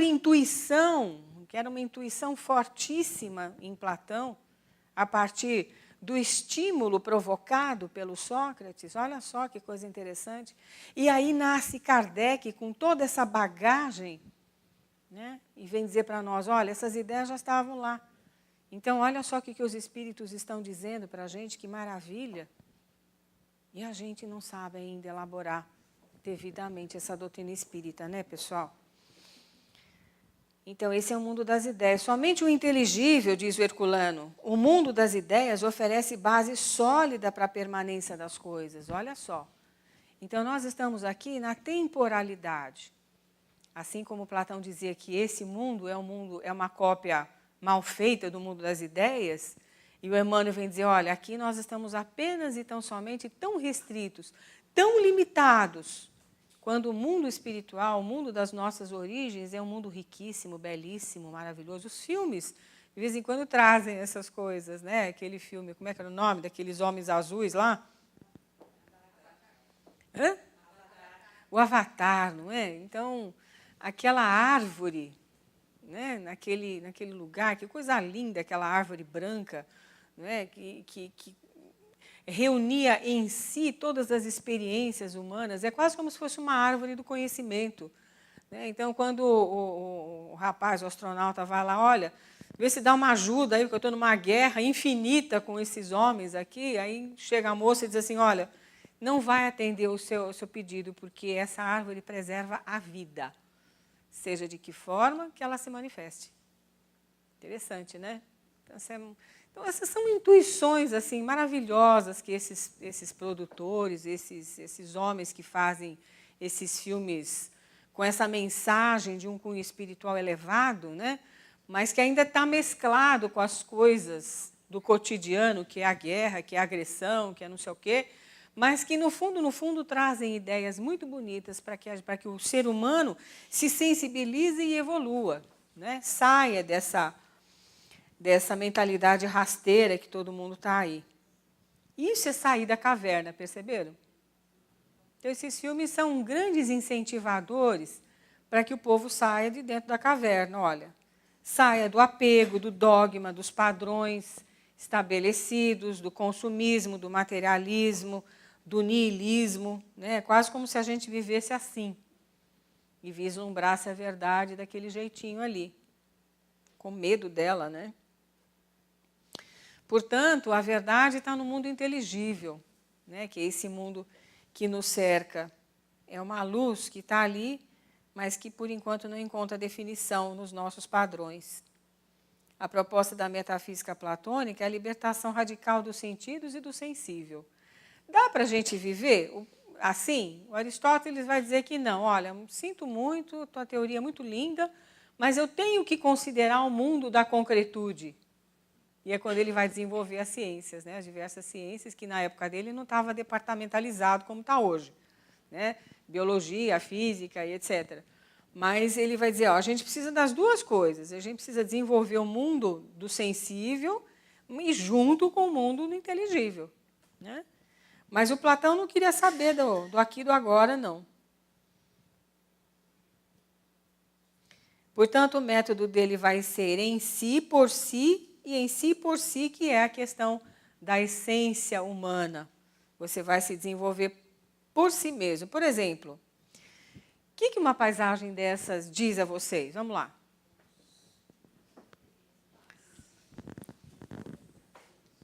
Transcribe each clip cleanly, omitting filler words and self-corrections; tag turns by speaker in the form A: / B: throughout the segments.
A: por intuição, que era uma intuição fortíssima em Platão, a partir do estímulo provocado pelo Sócrates. Olha só que coisa interessante. E aí nasce Kardec com toda essa bagagem, né? E vem dizer para nós, olha, essas ideias já estavam lá. Então, olha só o que os espíritos estão dizendo para a gente, que maravilha. E a gente não sabe ainda elaborar devidamente essa doutrina espírita, né, pessoal? Então, esse é o mundo das ideias. Somente o inteligível, diz o Herculano, o mundo das ideias oferece base sólida para a permanência das coisas. Olha só. Então, nós estamos aqui na temporalidade. Assim como Platão dizia que esse mundo é uma cópia mal feita do mundo das ideias, e o Emmanuel vem dizer, olha, aqui nós estamos apenas e tão somente tão restritos, tão limitados, quando o mundo espiritual, o mundo das nossas origens, é um mundo riquíssimo, belíssimo, maravilhoso. Os filmes, de vez em quando, trazem essas coisas, né? Aquele filme, como é que era o nome daqueles homens azuis lá? Hã? O Avatar, não é? Então, aquela árvore, né? naquele lugar, que coisa linda, aquela árvore branca, não é? que reunia em si todas as experiências humanas, é quase como se fosse uma árvore do conhecimento. Né? Então, quando o rapaz, o astronauta, vai lá, olha, vê se dá uma ajuda aí, porque eu estou numa guerra infinita com esses homens aqui, aí chega a moça e diz assim, olha, não vai atender o seu pedido, porque essa árvore preserva a vida, seja de que forma que ela se manifeste. Interessante, né? Então, essas são intuições assim, maravilhosas que esses produtores, esses homens que fazem esses filmes com essa mensagem de um cunho espiritual elevado, né? Mas que ainda está mesclado com as coisas do cotidiano, que é a guerra, que é a agressão, que é não sei o quê, mas que, no fundo, trazem ideias muito bonitas para que o ser humano se sensibilize e evolua, né? Saia dessa mentalidade rasteira que todo mundo está aí. Isso é sair da caverna, perceberam? Então, esses filmes são grandes incentivadores para que o povo saia de dentro da caverna. Olha, saia do apego, do dogma, dos padrões estabelecidos, do consumismo, do materialismo, do niilismo, né? Quase como se a gente vivesse assim e vislumbrasse a verdade daquele jeitinho ali, com medo dela, né? Portanto, a verdade está no mundo inteligível, né? Que é esse mundo que nos cerca. É uma luz que está ali, mas que, por enquanto, não encontra definição nos nossos padrões. A proposta da metafísica platônica é a libertação radical dos sentidos e do sensível. Dá para a gente viver assim? O Aristóteles vai dizer que não. Olha, sinto muito, tua teoria é muito linda, mas eu tenho que considerar o mundo da concretude. E é quando ele vai desenvolver as ciências, né? As diversas ciências, que na época dele não estava departamentalizado como está hoje, né? Biologia, física e etc. Mas ele vai dizer, ó, a gente precisa das duas coisas. A gente precisa desenvolver o mundo do sensível e junto com o mundo do inteligível, né? Mas o Platão não queria saber do aqui e do agora, não. Portanto, o método dele vai ser em si, por si, e em si, por si, que é a questão da essência humana. Você vai se desenvolver por si mesmo. Por exemplo, o que uma paisagem dessas diz a vocês? Vamos lá.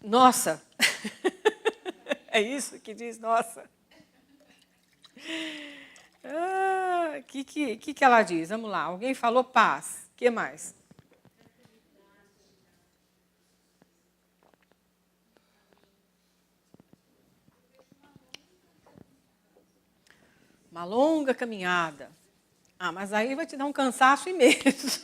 A: Nossa! É isso que diz nossa? O que ela diz? Vamos lá. Alguém falou paz. O que mais? Uma longa caminhada. Ah, mas aí vai te dar um cansaço imenso.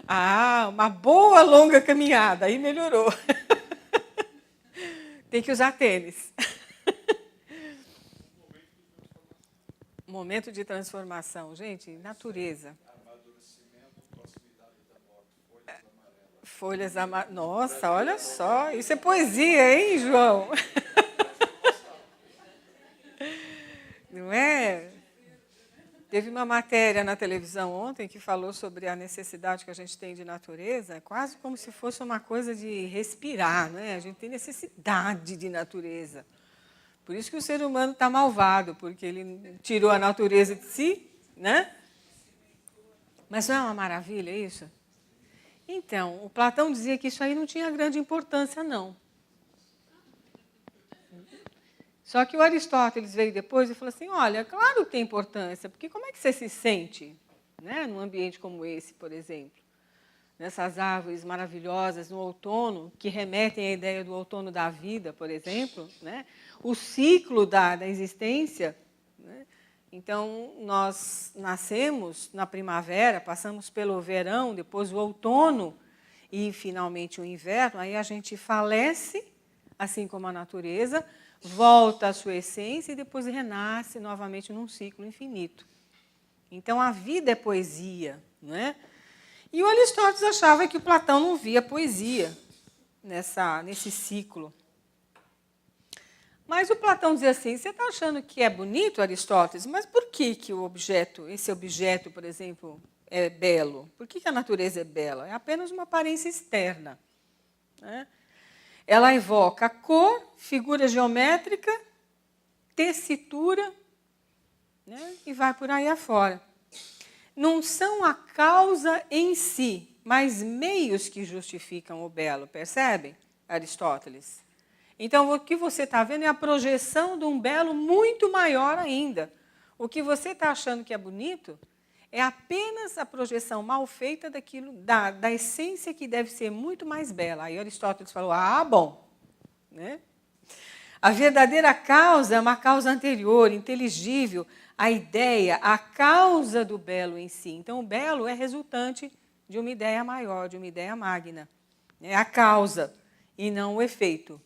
A: Ah, uma boa longa caminhada. Aí melhorou. Tem que usar tênis. Momento de transformação. Gente, natureza. Folhas amarelas. Nossa, olha só. Isso é poesia, hein, João? Não é? Teve uma matéria na televisão ontem que falou sobre a necessidade que a gente tem de natureza, quase como se fosse uma coisa de respirar, né? A gente tem necessidade de natureza. Por isso que o ser humano está malvado, porque ele tirou a natureza de si, né? Mas não é uma maravilha isso? Então, o Platão dizia que isso aí não tinha grande importância, não. Só que o Aristóteles veio depois e falou assim, olha, claro que tem importância, porque como é que você se sente, né, num ambiente como esse, por exemplo? Nessas árvores maravilhosas no outono, que remetem à ideia do outono da vida, por exemplo, né? O ciclo da existência. Né? Então, nós nascemos na primavera, passamos pelo verão, depois o outono e, finalmente, o inverno. Aí a gente falece, assim como a natureza, volta à sua essência e depois renasce novamente num ciclo infinito. Então, a vida é poesia, não é? E o Aristóteles achava que o Platão não via poesia nesse ciclo. Mas o Platão dizia assim, você está achando que é bonito, Aristóteles, mas por que esse objeto, por exemplo, é belo? Por que a natureza é bela? É apenas uma aparência externa. Né? Ela evoca cor, figura geométrica, tessitura, né? E vai por aí afora. Não são a causa em si, mas meios que justificam o belo, percebem, Aristóteles? Então, o que você está vendo é a projeção de um belo muito maior ainda. O que você está achando que é bonito é apenas a projeção mal feita daquilo, da essência que deve ser muito mais bela. Aí Aristóteles falou, bom. Né? A verdadeira causa é uma causa anterior, inteligível, a ideia, a causa do belo em si. Então, o belo é resultante de uma ideia maior, de uma ideia magna. É a causa e não o efeito.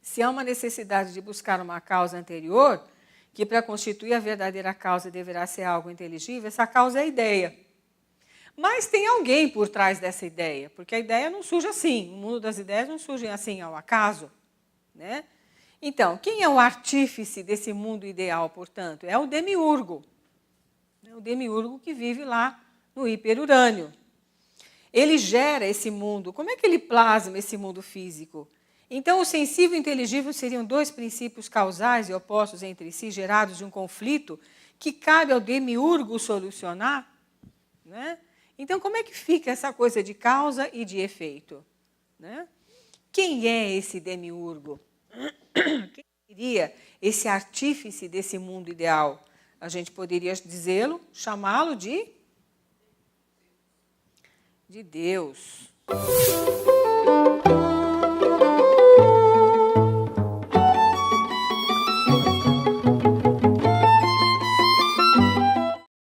A: Se há uma necessidade de buscar uma causa anterior, que para constituir a verdadeira causa deverá ser algo inteligível, essa causa é a ideia. Mas tem alguém por trás dessa ideia, porque a ideia não surge assim, o mundo das ideias não surge assim ao acaso. Né? Então, quem é o artífice desse mundo ideal, portanto? É o demiurgo. É o demiurgo que vive lá no hiperurânio. Ele gera esse mundo. Como é que ele plasma esse mundo físico? Então, o sensível e o inteligível seriam dois princípios causais e opostos entre si, gerados de um conflito, que cabe ao demiurgo solucionar. Né? Então, como é que fica essa coisa de causa e de efeito? Né? Quem é esse demiurgo? Quem seria esse artífice desse mundo ideal? A gente poderia dizê-lo, chamá-lo de Deus.